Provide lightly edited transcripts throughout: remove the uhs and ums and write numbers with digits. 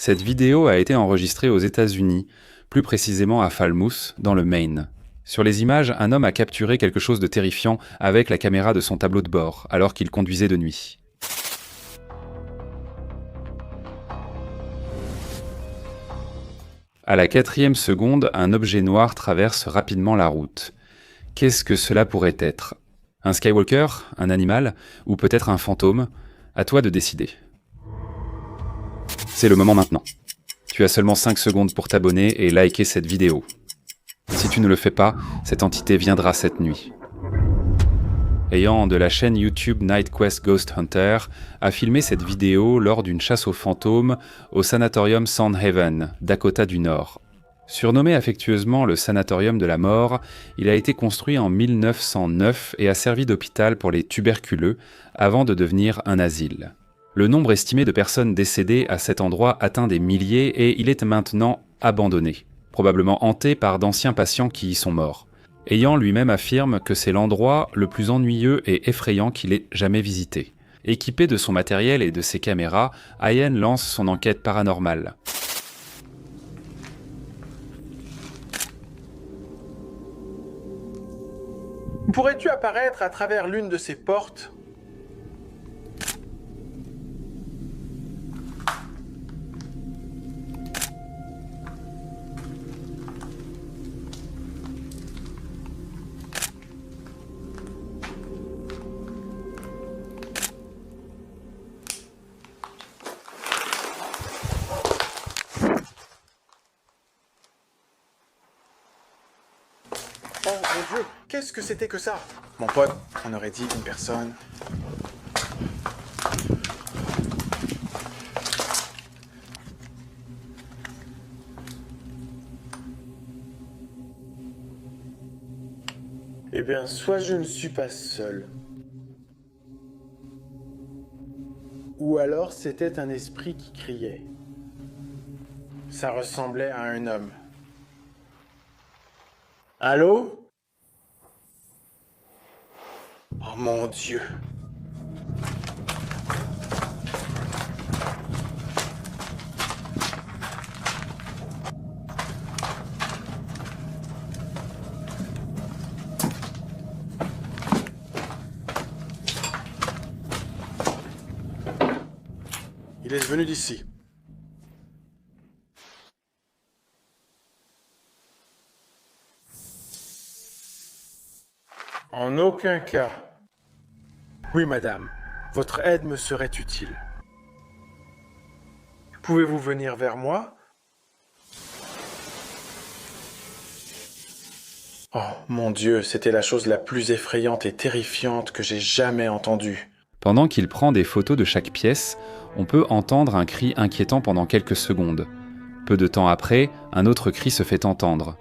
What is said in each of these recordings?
Cette vidéo a été enregistrée aux États-Unis, plus précisément à Falmouth, dans le Maine. Sur les images, un homme a capturé quelque chose de terrifiant avec la caméra de son tableau de bord, alors qu'il conduisait de nuit. À la 4e seconde, un objet noir traverse rapidement la route. Qu'est-ce que cela pourrait être ? Un Skywalker ? Un animal ? Ou peut-être un fantôme ? À toi de décider. C'est le moment maintenant. Tu as seulement 5 secondes pour t'abonner et liker cette vidéo. Si tu ne le fais pas, cette entité viendra cette nuit. Ayant de la chaîne YouTube Night Quest Ghost Hunter a filmé cette vidéo lors d'une chasse aux fantômes au sanatorium Sandhaven, Dakota du Nord. Surnommé affectueusement le sanatorium de la mort, il a été construit en 1909 et a servi d'hôpital pour les tuberculeux avant de devenir un asile. Le nombre estimé de personnes décédées à cet endroit atteint des milliers et il est maintenant abandonné, probablement hanté par d'anciens patients qui y sont morts. Ayant lui-même affirme que c'est l'endroit le plus ennuyeux et effrayant qu'il ait jamais visité. Équipé de son matériel et de ses caméras, Ian lance son enquête paranormale. Pourrais-tu apparaître à travers l'une de ces portes ? Oh mon Dieu, qu'est-ce que c'était que ça ? Mon pote, on aurait dit une personne. Eh bien, soit je ne suis pas seul. Ou alors c'était un esprit qui criait. Ça ressemblait à un homme. Allô ? Oh mon Dieu. Il est venu d'ici. En aucun cas. Oui, madame. Votre aide me serait utile. Pouvez-vous venir vers moi ? Oh, mon Dieu, c'était la chose la plus effrayante et terrifiante que j'ai jamais entendue. Pendant qu'il prend des photos de chaque pièce, on peut entendre un cri inquiétant pendant quelques secondes. Peu de temps après, un autre cri se fait entendre.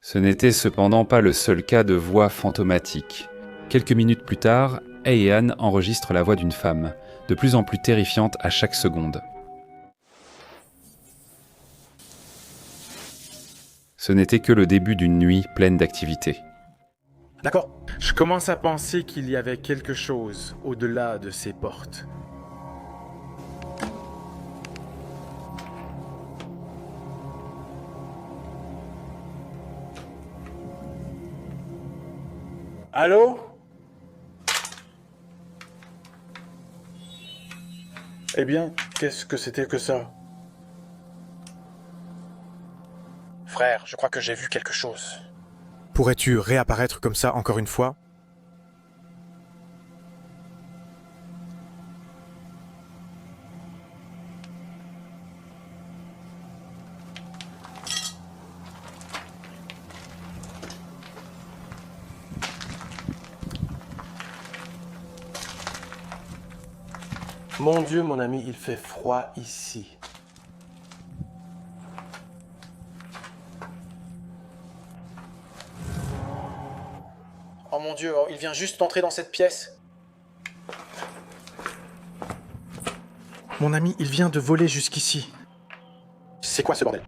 Ce n'était cependant pas le seul cas de voix fantomatique. Quelques minutes plus tard, Ian enregistre la voix d'une femme, de plus en plus terrifiante à chaque seconde. Ce n'était que le début d'une nuit pleine d'activité. D'accord. Je commence à penser qu'il y avait quelque chose au-delà de ces portes. Allô ? Eh bien, qu'est-ce que c'était que ça ? Frère, je crois que j'ai vu quelque chose. Pourrais-tu réapparaître comme ça encore une fois ? Mon Dieu, mon ami, il fait froid ici. Oh mon Dieu, il vient juste d'entrer dans cette pièce. Mon ami, il vient de voler jusqu'ici. C'est quoi ce bordel ?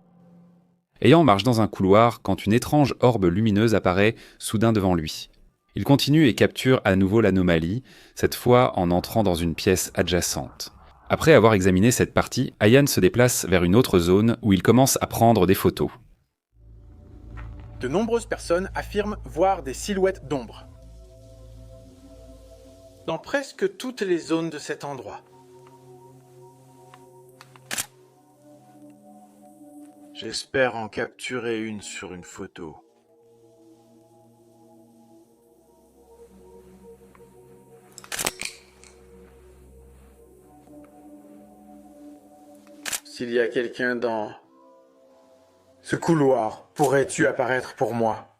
Ayant marche dans un couloir quand une étrange orbe lumineuse apparaît soudain devant lui. Il continue et capture à nouveau l'anomalie, cette fois en entrant dans une pièce adjacente. Après avoir examiné cette partie, Ayan se déplace vers une autre zone où il commence à prendre des photos. De nombreuses personnes affirment voir des silhouettes d'ombre Dans presque toutes les zones de cet endroit. J'espère en capturer une sur une photo. S'il y a quelqu'un dans ce couloir, pourrais-tu apparaître pour moi?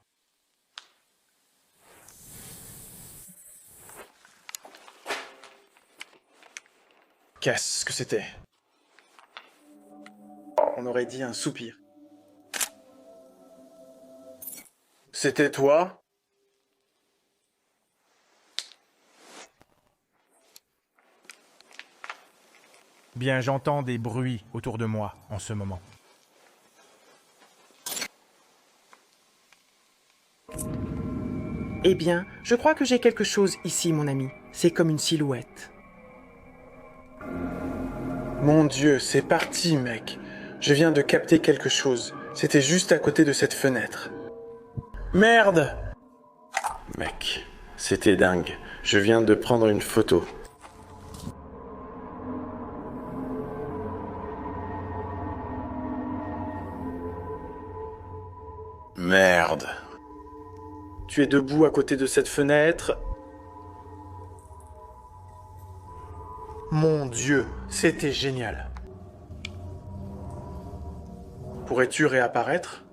Qu'est-ce que c'était? On aurait dit un soupir. C'était toi? Bien, j'entends des bruits autour de moi en ce moment. Eh bien, je crois que j'ai quelque chose ici, mon ami. C'est comme une silhouette. Mon Dieu, c'est parti, mec. Je viens de capter quelque chose. C'était juste à côté de cette fenêtre. Merde! Mec, c'était dingue. Je viens de prendre une photo. Merde. Tu es debout à côté de cette fenêtre. Mon Dieu, c'était génial. Pourrais-tu réapparaître?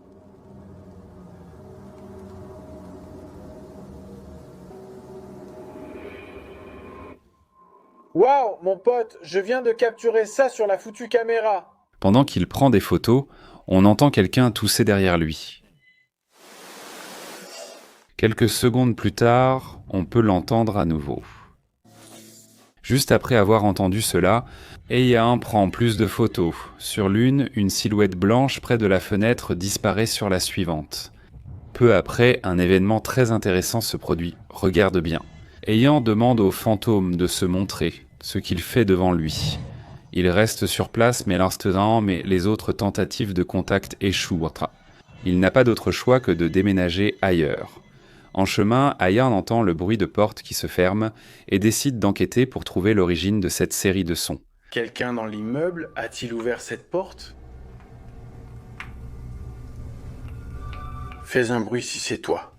Waouh, mon pote, je viens de capturer ça sur la foutue caméra. Pendant qu'il prend des photos, on entend quelqu'un tousser derrière lui. Quelques secondes plus tard, on peut l'entendre à nouveau. Juste après avoir entendu cela, Ayan prend plus de photos. Sur l'une, une silhouette blanche près de la fenêtre disparaît sur la suivante. Peu après, un événement très intéressant se produit. Regarde bien. Ayan demande au fantôme de se montrer, ce qu'il fait devant lui. Il reste sur place, mais l'instant, les autres tentatives de contact échouent. Il n'a pas d'autre choix que de déménager ailleurs. En chemin, Ayan entend le bruit de porte qui se ferme et décide d'enquêter pour trouver l'origine de cette série de sons. Quelqu'un dans l'immeuble a-t-il ouvert cette porte? Fais un bruit si c'est toi.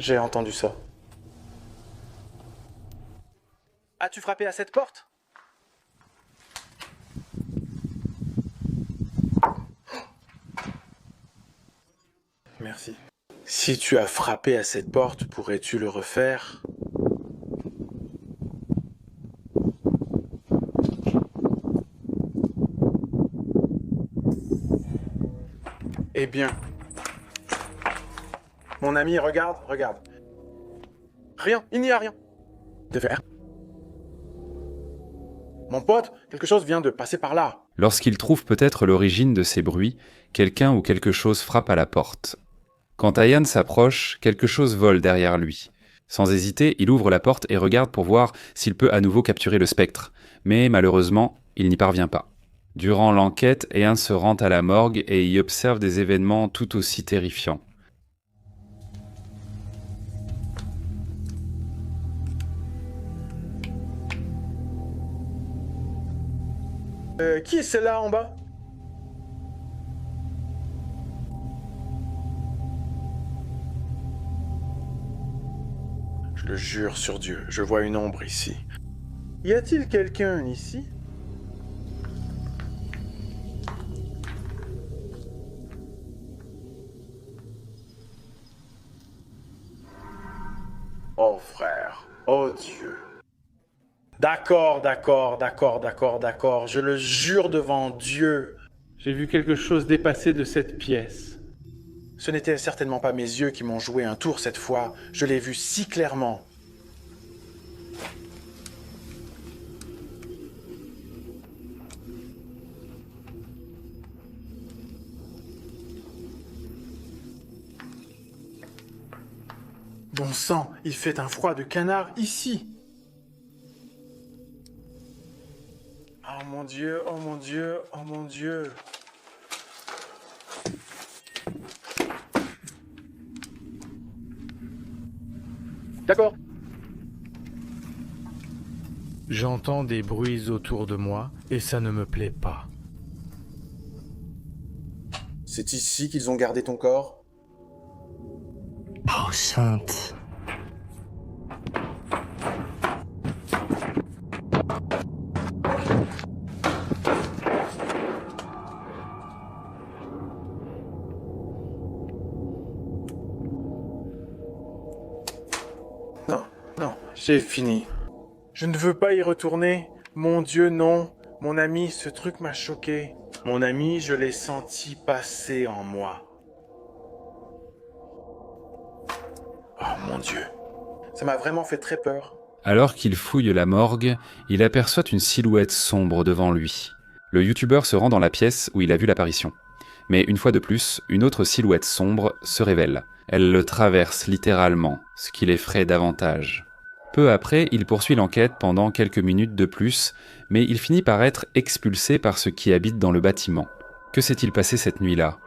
J'ai entendu ça. As-tu frappé à cette porte? Merci. Si tu as frappé à cette porte, pourrais-tu le refaire? Eh bien. Mon ami, regarde. Rien, il n'y a rien. De faire. Mon pote, quelque chose vient de passer par là. Lorsqu'il trouve peut-être l'origine de ces bruits, quelqu'un ou quelque chose frappe à la porte. Quand Ayan s'approche, quelque chose vole derrière lui. Sans hésiter, il ouvre la porte et regarde pour voir s'il peut à nouveau capturer le spectre. Mais malheureusement, il n'y parvient pas. Durant l'enquête, Ayan se rend à la morgue et y observe des événements tout aussi terrifiants. Qui est celle-là en bas? Je le jure sur Dieu, je vois une ombre ici. Y a-t-il quelqu'un ici? Oh frère, oh Dieu. D'accord, je le jure devant Dieu. J'ai vu quelque chose dépasser de cette pièce. Ce n'étaient certainement pas mes yeux qui m'ont joué un tour cette fois, je l'ai vu si clairement. Bon sang, il fait un froid de canard ici. Oh mon Dieu, oh mon Dieu, oh mon Dieu. D'accord. J'entends des bruits autour de moi et ça ne me plaît pas. C'est ici qu'ils ont gardé ton corps? Oh, sainte. Non, non, j'ai fini. Je ne veux pas y retourner. Mon Dieu, non. Mon ami, ce truc m'a choqué. Mon ami, je l'ai senti passer en moi. Oh mon Dieu. Ça m'a vraiment fait très peur. Alors qu'il fouille la morgue, il aperçoit une silhouette sombre devant lui. Le youtubeur se rend dans la pièce où il a vu l'apparition. Mais une fois de plus, une autre silhouette sombre se révèle. Elle le traverse littéralement, ce qui l'effraie davantage. Peu après, il poursuit l'enquête pendant quelques minutes de plus, mais il finit par être expulsé par ceux qui habitent dans le bâtiment. Que s'est-il passé cette nuit-là ?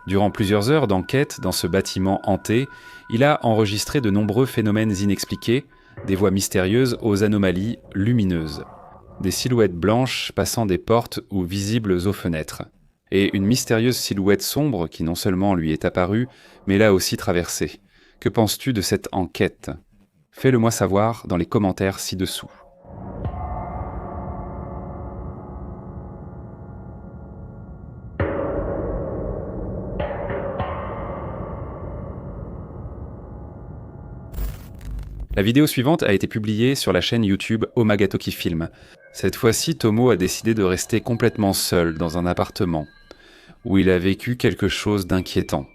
Durant plusieurs heures d'enquête dans ce bâtiment hanté, il a enregistré de nombreux phénomènes inexpliqués, des voix mystérieuses aux anomalies lumineuses, des silhouettes blanches passant des portes ou visibles aux fenêtres, et une mystérieuse silhouette sombre qui non seulement lui est apparue, mais l'a aussi traversée. Que penses-tu de cette enquête ? Fais-le-moi savoir dans les commentaires ci-dessous. La vidéo suivante a été publiée sur la chaîne YouTube Omagatoki Film. Cette fois-ci, Tomo a décidé de rester complètement seul dans un appartement, où il a vécu quelque chose d'inquiétant.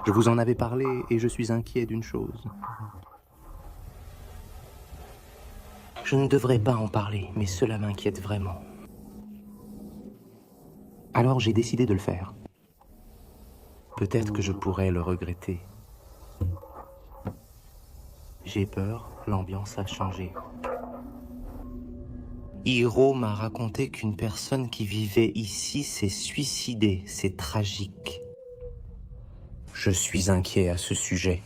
Je vous en avais parlé et je suis inquiet d'une chose. Je ne devrais pas en parler, mais cela m'inquiète vraiment. Alors j'ai décidé de le faire. Peut-être que je pourrais le regretter. J'ai peur, l'ambiance a changé. Hiro m'a raconté qu'une personne qui vivait ici s'est suicidée. C'est tragique. Je suis inquiet à ce sujet.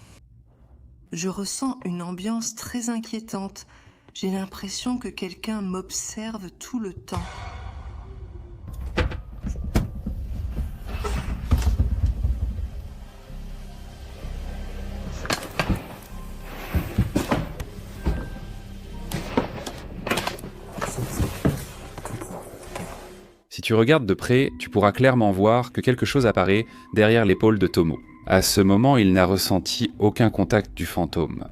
Je ressens une ambiance très inquiétante. J'ai l'impression que quelqu'un m'observe tout le temps. Si tu regardes de près, tu pourras clairement voir que quelque chose apparaît derrière l'épaule de Tomo. À ce moment, il n'a ressenti aucun contact du fantôme.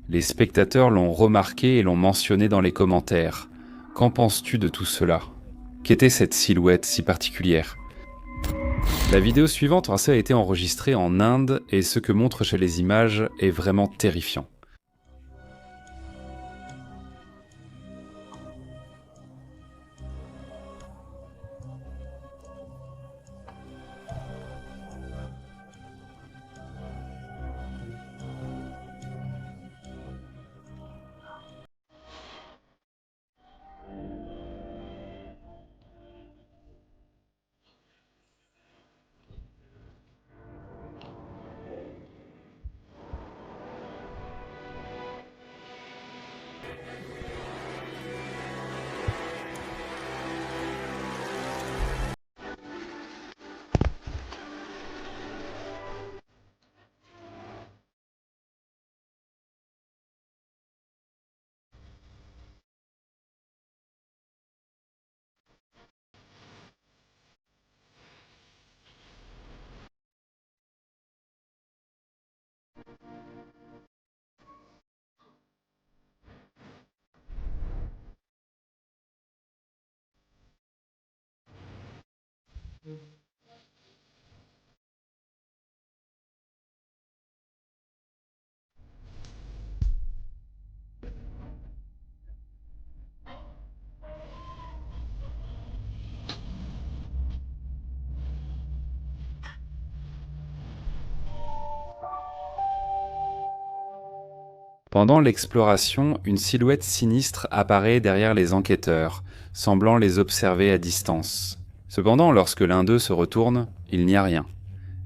Les spectateurs l'ont remarqué et l'ont mentionné dans les commentaires. Qu'en penses-tu de tout cela ? Qu'était cette silhouette si particulière ? La vidéo suivante a été enregistrée en Inde et ce que montre chez les images est vraiment terrifiant. Pendant l'exploration, une silhouette sinistre apparaît derrière les enquêteurs, semblant les observer à distance. Cependant, lorsque l'un d'eux se retourne, il n'y a rien.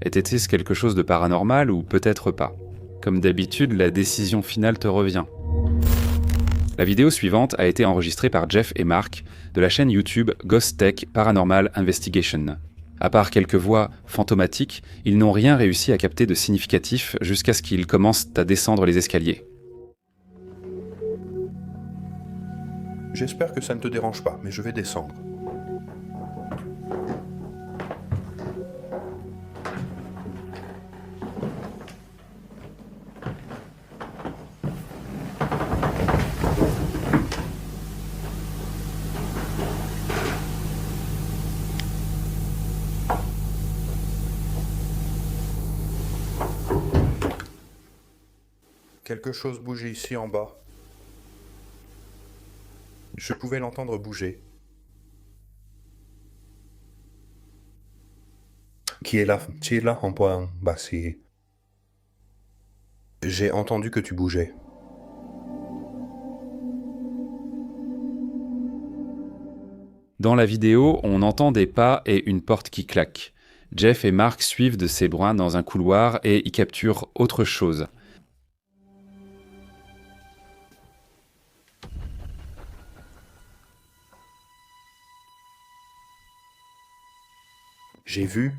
Était-ce quelque chose de paranormal ou peut-être pas? Comme d'habitude, la décision finale te revient. La vidéo suivante a été enregistrée par Jeff et Mark de la chaîne YouTube Ghost Tech Paranormal Investigation. À part quelques voix fantomatiques, ils n'ont rien réussi à capter de significatif jusqu'à ce qu'ils commencent à descendre les escaliers. J'espère que ça ne te dérange pas, mais je vais descendre. Quelque chose bougeait ici en bas. Je pouvais l'entendre bouger. Qui est là? Tu es là en point bas. J'ai entendu que tu bougeais. Dans la vidéo, on entend des pas et une porte qui claque. Jeff et Mark suivent de ces bruits dans un couloir et y capturent autre chose. J'ai vu.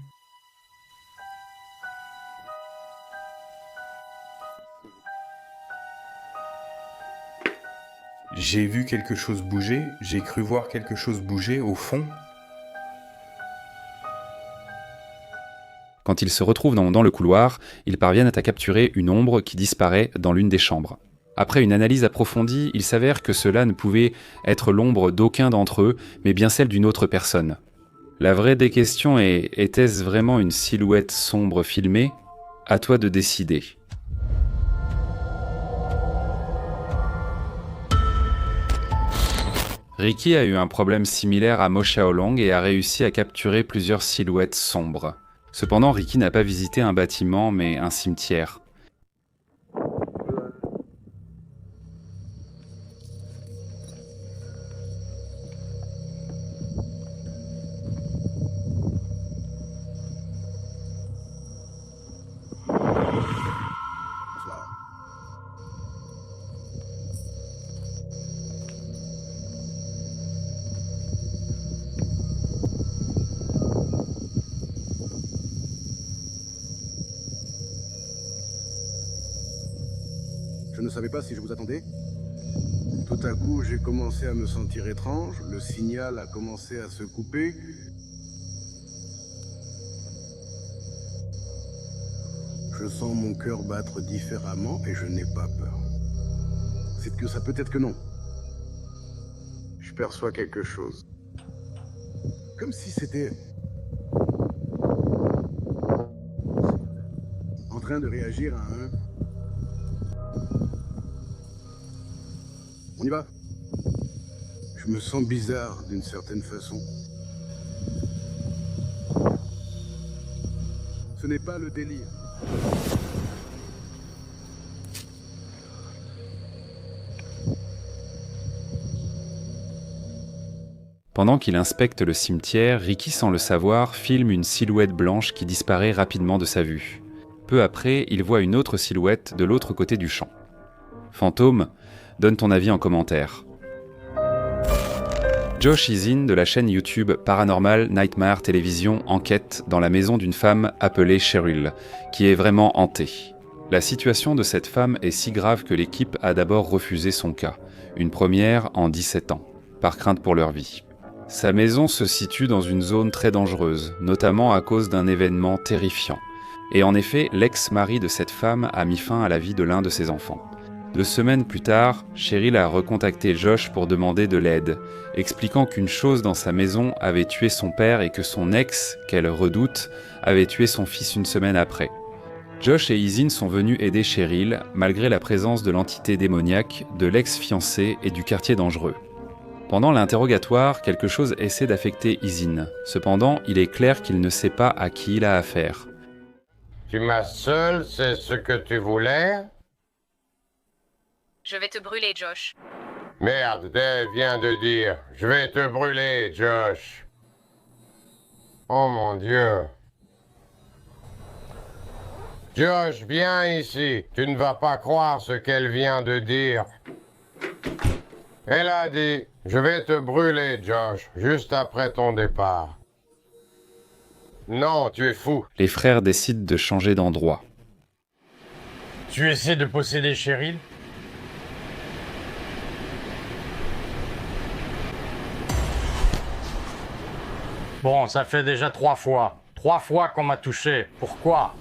J'ai vu quelque chose bouger. J'ai cru voir quelque chose bouger au fond. Quand ils se retrouvent dans le couloir, ils parviennent à capturer une ombre qui disparaît dans l'une des chambres. Après une analyse approfondie, il s'avère que cela ne pouvait être l'ombre d'aucun d'entre eux, mais bien celle d'une autre personne. La vraie des questions est, était-ce vraiment une silhouette sombre filmée? À toi de décider. Ricky a eu un problème similaire à Mo Xiaolong et a réussi à capturer plusieurs silhouettes sombres. Cependant, Ricky n'a pas visité un bâtiment, mais un cimetière. Je ne savais pas si je vous attendais. Tout à coup, j'ai commencé à me sentir étrange, le signal a commencé à se couper. Je sens mon cœur battre différemment et je n'ai pas peur. C'est que ça peut être que non. Je perçois quelque chose. Comme si c'était... en train de réagir à un... On y va. Je me sens bizarre d'une certaine façon. Ce n'est pas le délire. Pendant qu'il inspecte le cimetière, Ricky, sans le savoir, filme une silhouette blanche qui disparaît rapidement de sa vue. Peu après, il voit une autre silhouette de l'autre côté du champ. Fantôme, donne ton avis en commentaire. Josh Izin de la chaîne YouTube Paranormal Nightmare Television enquête dans la maison d'une femme appelée Cheryl, qui est vraiment hantée. La situation de cette femme est si grave que l'équipe a d'abord refusé son cas, une première en 17 ans, par crainte pour leur vie. Sa maison se situe dans une zone très dangereuse, notamment à cause d'un événement terrifiant. Et en effet, l'ex-mari de cette femme a mis fin à la vie de l'un de ses enfants. 2 semaines plus tard, Cheryl a recontacté Josh pour demander de l'aide, expliquant qu'une chose dans sa maison avait tué son père et que son ex, qu'elle redoute, avait tué son fils une semaine après. Josh et Izin sont venus aider Cheryl, malgré la présence de l'entité démoniaque, de l'ex-fiancé et du quartier dangereux. Pendant l'interrogatoire, quelque chose essaie d'affecter Izin. Cependant, il est clair qu'il ne sait pas à qui il a affaire. Tu m'as seul, c'est ce que tu voulais? Je vais te brûler, Josh. Merde, Dave vient de dire « Je vais te brûler, Josh ». Oh mon Dieu. Josh, viens ici. Tu ne vas pas croire ce qu'elle vient de dire. Elle a dit « Je vais te brûler, Josh, juste après ton départ ». Non, tu es fou. Les frères décident de changer d'endroit. Tu essaies de posséder Cheryl? Bon, ça fait déjà 3 fois. 3 fois qu'on m'a touché. Pourquoi?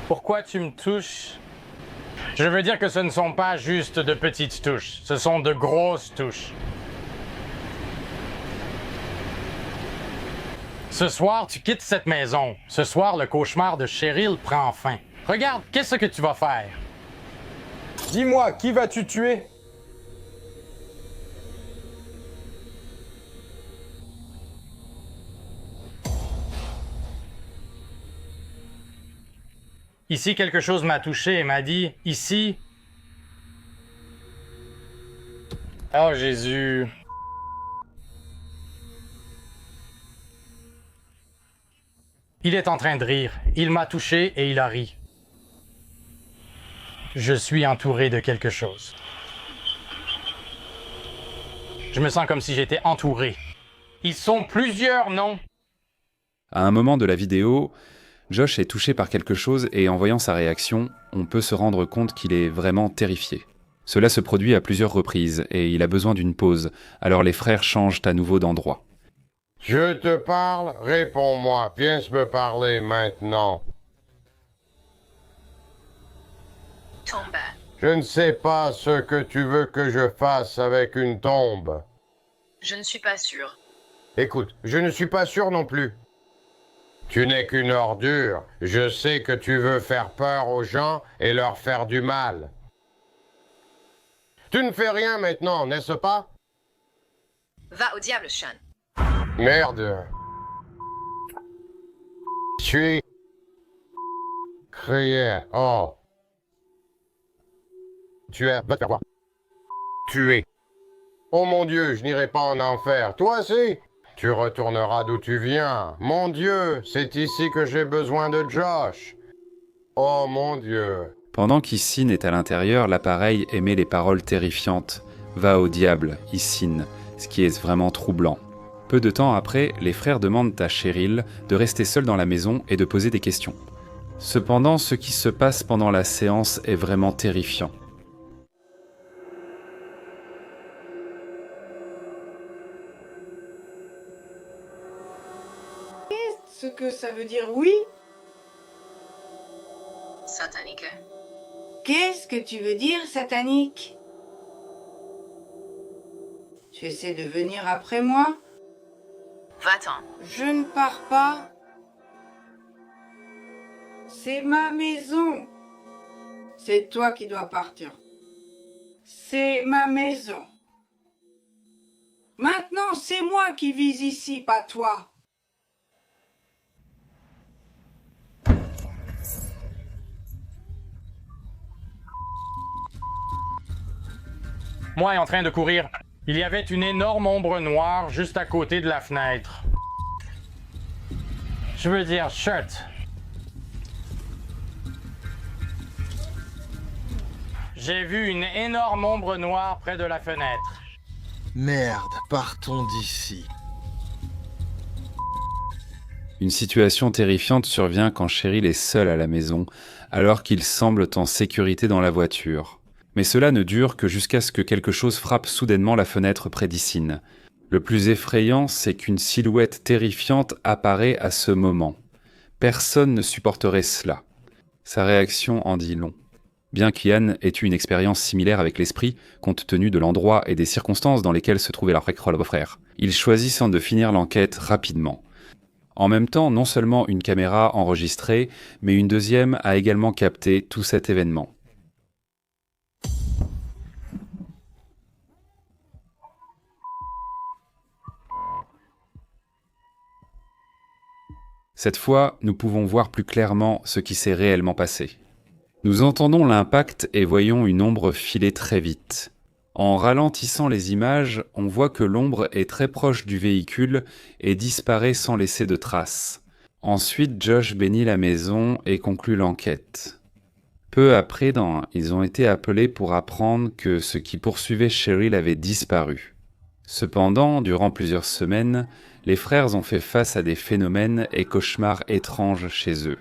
Pourquoi tu me touches? Je veux dire que ce ne sont pas juste de petites touches. Ce sont de grosses touches. Ce soir, tu quittes cette maison. Ce soir, le cauchemar de Cheryl prend fin. Regarde, qu'est-ce que tu vas faire? Dis-moi, qui vas-tu tuer? Ici, quelque chose m'a touché et m'a dit, ici... Oh Jésus... Il est en train de rire. Il m'a touché et il a ri. Je suis entouré de quelque chose. Je me sens comme si j'étais entouré. Ils sont plusieurs, non? À un moment de la vidéo, Josh est touché par quelque chose et en voyant sa réaction, on peut se rendre compte qu'il est vraiment terrifié. Cela se produit à plusieurs reprises et il a besoin d'une pause, alors les frères changent à nouveau d'endroit. Je te parle, réponds-moi. Viens me parler maintenant. Tombe. Je ne sais pas ce que tu veux que je fasse avec une tombe. Je ne suis pas sûre. Écoute, je ne suis pas sûr non plus. Tu n'es qu'une ordure. Je sais que tu veux faire peur aux gens et leur faire du mal. Tu ne fais rien maintenant, n'est-ce pas? Va au diable, Sean. Merde. Tu criais. Oh. Tu es... Va te faire voir. Tué. Oh mon Dieu, je n'irai pas en enfer. Toi aussi? Tu retourneras d'où tu viens. Mon Dieu, c'est ici que j'ai besoin de Josh. Oh mon Dieu. Pendant qu'Issine est à l'intérieur, l'appareil émet les paroles terrifiantes « Va au diable, Issine », ce qui est vraiment troublant. Peu de temps après, les frères demandent à Cheryl de rester seule dans la maison et de poser des questions. Cependant, ce qui se passe pendant la séance est vraiment terrifiant. Qu'est-ce que ça veut dire oui? Satanique. Qu'est-ce que tu veux dire, satanique? Tu essaies de venir après moi? Va-t'en. Je ne pars pas. C'est ma maison. C'est toi qui dois partir. C'est ma maison. Maintenant, c'est moi qui vis ici, pas toi. Moi, en train de courir, il y avait une énorme ombre noire juste à côté de la fenêtre. Je veux dire, chut. J'ai vu une énorme ombre noire près de la fenêtre. Merde, partons d'ici. Une situation terrifiante survient quand Cheryl est seule à la maison, alors qu'ils semblent en sécurité dans la voiture. Mais cela ne dure que jusqu'à ce que quelque chose frappe soudainement la fenêtre près d'Issine. Le plus effrayant, c'est qu'une silhouette terrifiante apparaît à ce moment. Personne ne supporterait cela. Sa réaction en dit long. Bien qu'Ian ait eu une expérience similaire avec l'esprit, compte tenu de l'endroit et des circonstances dans lesquelles se trouvait leur frère, ils choisissent de finir l'enquête rapidement. En même temps, non seulement une caméra enregistrait, mais une deuxième a également capté tout cet événement. Cette fois, nous pouvons voir plus clairement ce qui s'est réellement passé. Nous entendons l'impact et voyons une ombre filer très vite. En ralentissant les images, on voit que l'ombre est très proche du véhicule et disparaît sans laisser de traces. Ensuite, Josh bénit la maison et conclut l'enquête. Peu après, ils ont été appelés pour apprendre que ce qui poursuivait Cheryl avait disparu. Cependant, durant plusieurs semaines, les frères ont fait face à des phénomènes et cauchemars étranges chez eux.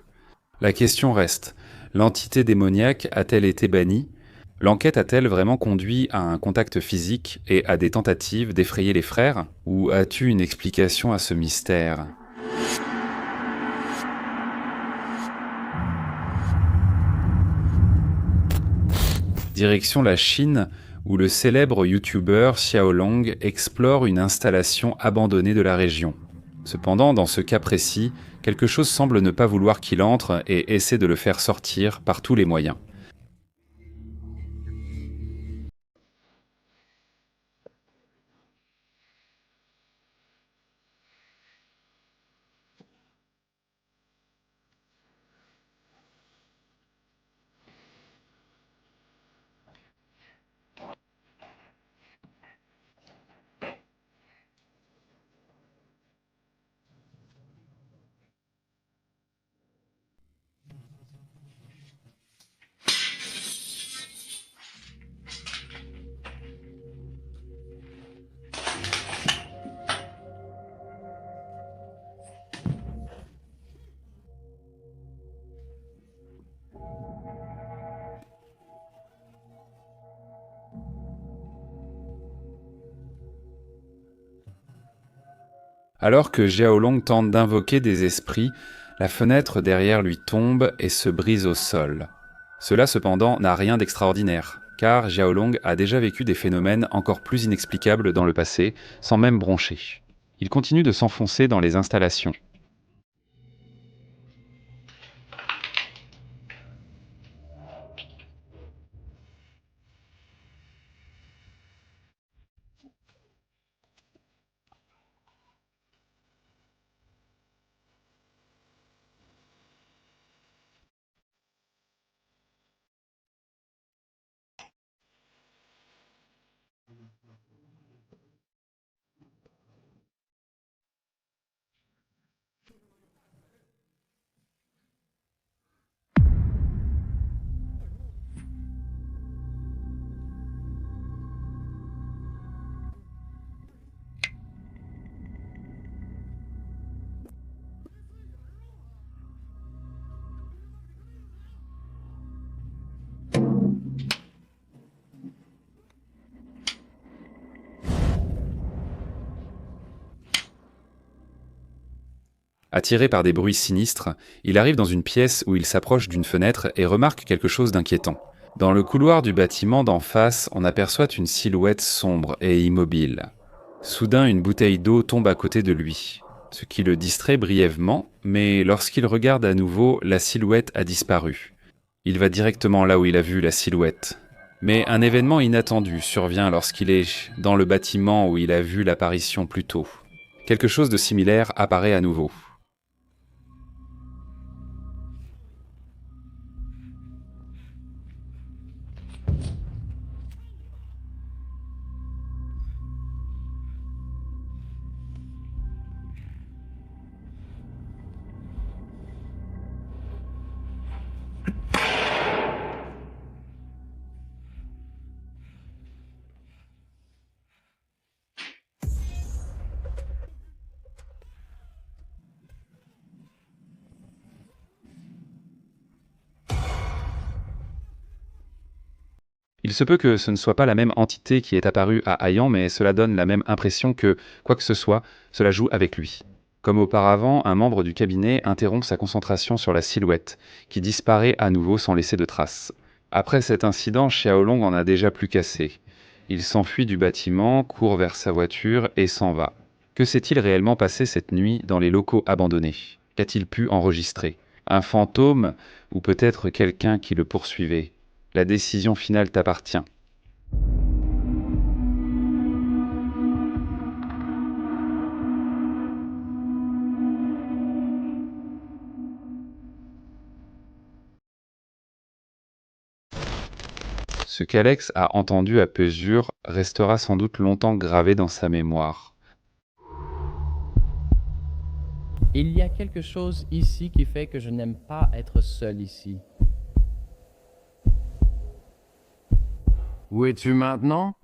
La question reste, l'entité démoniaque a-t-elle été bannie ? L'enquête a-t-elle vraiment conduit à un contact physique et à des tentatives d'effrayer les frères ? Ou as-tu une explication à ce mystère ? Direction la Chine, où le célèbre youtubeur Xiaolong explore une installation abandonnée de la région. Cependant, dans ce cas précis, quelque chose semble ne pas vouloir qu'il entre et essaie de le faire sortir par tous les moyens. Alors que Xiaolong tente d'invoquer des esprits, la fenêtre derrière lui tombe et se brise au sol. Cela cependant n'a rien d'extraordinaire, car Xiaolong a déjà vécu des phénomènes encore plus inexplicables dans le passé, sans même broncher. Il continue de s'enfoncer dans les installations. Attiré par des bruits sinistres, il arrive dans une pièce où il s'approche d'une fenêtre et remarque quelque chose d'inquiétant. Dans le couloir du bâtiment d'en face, on aperçoit une silhouette sombre et immobile. Soudain, une bouteille d'eau tombe à côté de lui, ce qui le distrait brièvement, mais lorsqu'il regarde à nouveau, la silhouette a disparu. Il va directement là où il a vu la silhouette. Mais un événement inattendu survient lorsqu'il est dans le bâtiment où il a vu l'apparition plus tôt. Quelque chose de similaire apparaît à nouveau. Il se peut que ce ne soit pas la même entité qui est apparue à Ayan, mais cela donne la même impression que, quoi que ce soit, cela joue avec lui. Comme auparavant, un membre du cabinet interrompt sa concentration sur la silhouette, qui disparaît à nouveau sans laisser de traces. Après cet incident, Xiaolong en a déjà plus cassé. Il s'enfuit du bâtiment, court vers sa voiture et s'en va. Que s'est-il réellement passé cette nuit dans les locaux abandonnés ? Qu'a-t-il pu enregistrer ? Un fantôme ou peut-être quelqu'un qui le poursuivait ? La décision finale t'appartient. Ce qu'Alex a entendu à Pesure restera sans doute longtemps gravé dans sa mémoire. Il y a quelque chose ici qui fait que je n'aime pas être seul ici. Où es-tu maintenant?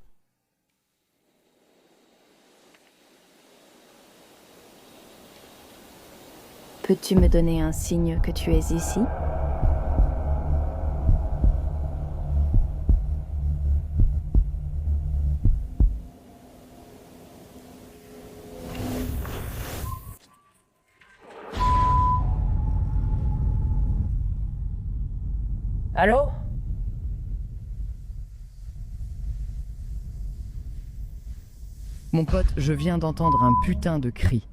Peux-tu me donner un signe que tu es ici? Allô? Mon pote, je viens d'entendre un putain de cri.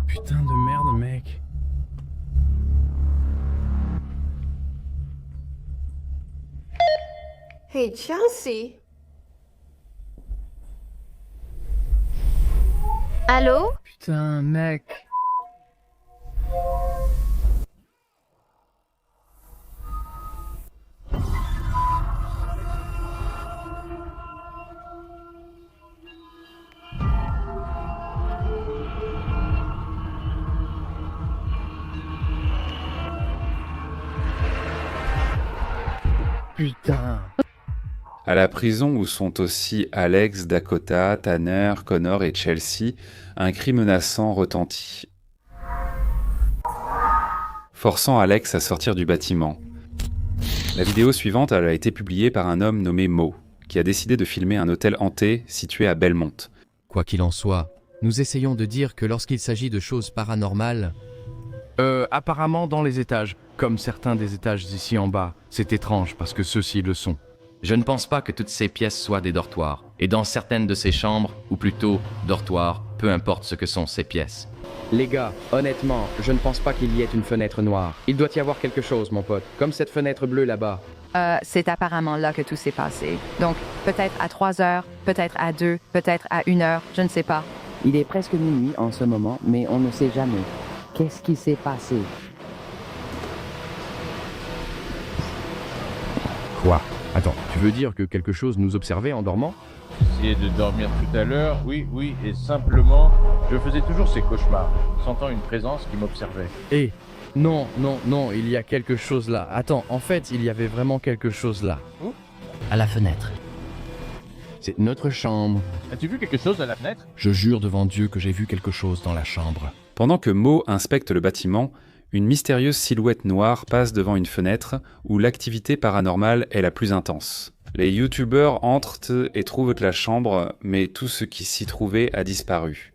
Putain de merde, mec. Hey, Chelsea. Allô? Putain, mec. Putain. À la prison où sont aussi Alex, Dakota, Tanner, Connor et Chelsea, un cri menaçant retentit, forçant Alex à sortir du bâtiment. La vidéo suivante elle a été publiée par un homme nommé Mo, qui a décidé de filmer un hôtel hanté situé à Belmont. Quoi qu'il en soit, nous essayons de dire que lorsqu'il s'agit de choses paranormales... Apparemment dans les étages, comme certains des étages ici en bas. C'est étrange parce que ceux-ci le sont. Je ne pense pas que toutes ces pièces soient des dortoirs. Et dans certaines de ces chambres, ou plutôt dortoirs, peu importe ce que sont ces pièces. Les gars, honnêtement, je ne pense pas qu'il y ait une fenêtre noire. Il doit y avoir quelque chose, mon pote. Comme cette fenêtre bleue là-bas. C'est apparemment là que tout s'est passé. Donc, peut-être à 3 heures, peut-être à 2, peut-être à 1 heure, je ne sais pas. Il est presque minuit en ce moment, mais on ne sait jamais. Qu'est-ce qui s'est passé? Quoi? Attends, tu veux dire que quelque chose nous observait en dormant? J'essayais de dormir tout à l'heure, oui, et simplement, je faisais toujours ces cauchemars, sentant une présence qui m'observait. Eh, non, il y a quelque chose là. Attends, en fait, il y avait vraiment quelque chose là. Où? À la fenêtre. C'est notre chambre. As-tu vu quelque chose à la fenêtre? Je jure devant Dieu que j'ai vu quelque chose dans la chambre. Pendant que Mo inspecte le bâtiment, une mystérieuse silhouette noire passe devant une fenêtre où l'activité paranormale est la plus intense. Les youtubeurs entrent et trouvent la chambre, mais tout ce qui s'y trouvait a disparu.